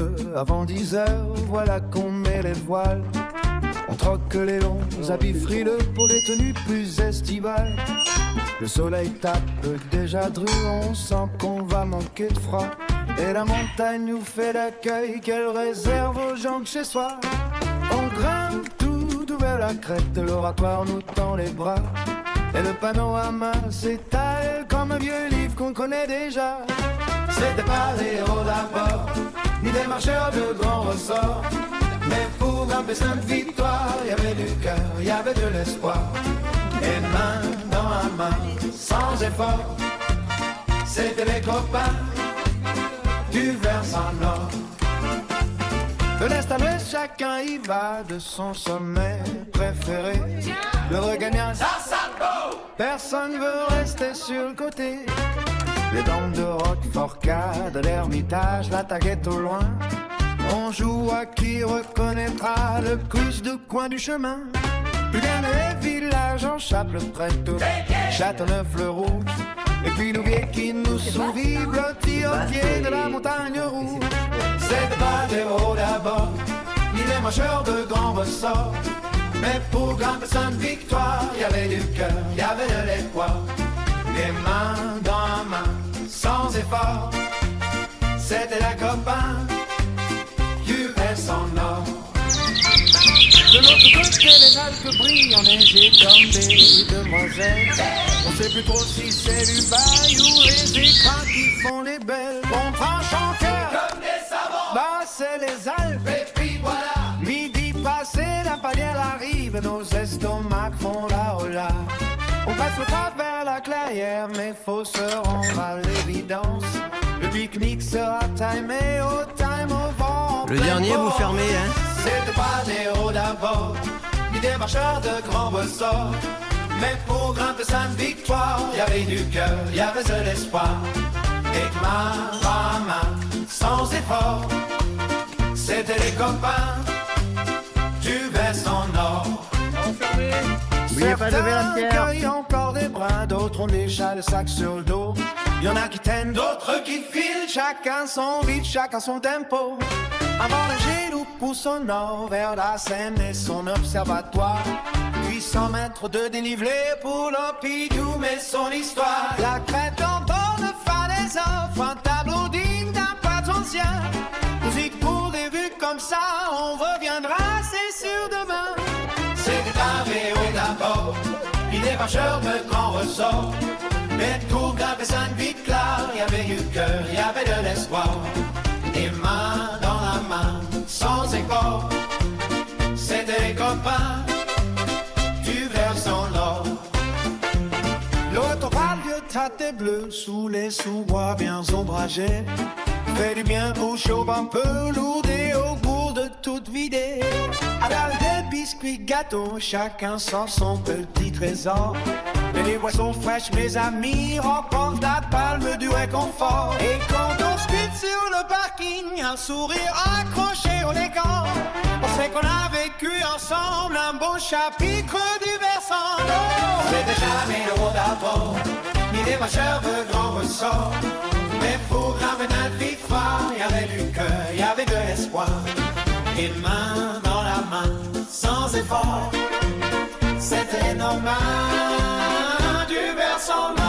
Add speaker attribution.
Speaker 1: peu avant 10 heures, voilà qu'on met les voiles. On troque les longs habits frileux pour des tenues plus estivales. Le soleil tape déjà dru, on sent qu'on va manquer de froid. Et la montagne nous fait l'accueil qu'elle réserve aux gens de chez soi. On grimpe tout vers la crête, l'oratoire nous tend les bras. Et le panorama s'étale comme un vieux livre qu'on connaît déjà. C'était pas des héros d'abord, ni des marcheurs de grand ressort. Mais pour grimper cette victoire, il y avait du cœur, il y avait de l'espoir. Et main dans la main, sans effort, c'était les copains du versant nord. De l'est à l'ouest, chacun y va de son sommet préféré. Le regagnant, personne veut rester sur le côté. Les dents de Roquefort-Cas, de l'Ermitage, la taguette au loin. On joue à qui reconnaîtra le quiz du coin du chemin. Plus bien les villages en Chape-le-Prétot, Châteauneuf-le-Rouge. Et puis l'oublier qui nous sourit, blotti au pied de la montagne rouge. C'était pas des héros d'abord, ni des marcheurs de grand ressort. Mais pour grimper cette victoire, il y avait du cœur, il y avait de l'espoir. Les mains dans la main, sans effort, c'était la copain du versant nord. De l'autre côté, les Alpes brillent enneigées comme des demoiselles. On sait plus trop si c'est du bail ou les écrans qui font les belles. On tranche en cœur comme des savants. Bah, c'est les Alpes. Et puis voilà. Midi passé, la palière arrive et nos estomacs font la hola. On passe le pas vers la clairière, mais faut se rendre à l'évidence. Le pique-nique sera timé au time au vent.
Speaker 2: Le dernier, vous fermez, hein?
Speaker 1: C'était pas des héros d'abord, ni des marcheurs de grand ressort. Mais pour grimper cette victoire, il y avait du cœur, il y avait de l'espoir. Et main à main, sans effort, c'était les copains du versant nord.
Speaker 2: N'oubliez pas de lever la pierre.
Speaker 1: Certains cueillent encore des brins, d'autres ont déjà le sac sur le dos. Il y en a qui tiennent, d'autres qui filent, chacun son rythme, chacun son tempo. Avant le jet loup pousse au nord vers la Seine et son observatoire. 800 mètres de dénivelé pour l'Oppidum et son histoire. La crête en bord de falaise offre un tableau digne d'un peintre ancien. Musique pour des vues comme ça, on reviendra, c'est sûr demain. C'était un VO d'abord, il est marcheur de grand ressort. Mais pour grimper cette victoire, il y avait du cœur, il y avait de l'espoir. Et main dans la main, sans effort, c'était les copains du versant nord. L'autopale vieux tâté bleu sous les sous-bois bien ombragés. Fait du bien au chaud un peu lourdé au goût de tout vider. Avec des biscuits gâteaux, chacun sort son petit trésor. Et les boissons fraîches, mes amis, remportent la palme du réconfort. Et quand on se quitte sur le parking, un sourire accroché au légan, on sait qu'on a vécu ensemble un beau chapitre du versant nord. C'était jamais le mot d'abord, ni des marcheurs de grand ressort. Mais pour grimper notre victoire, il y avait du cœur, il y avait de l'espoir. Et main dans la main, sans effort, c'était normal du versant nord.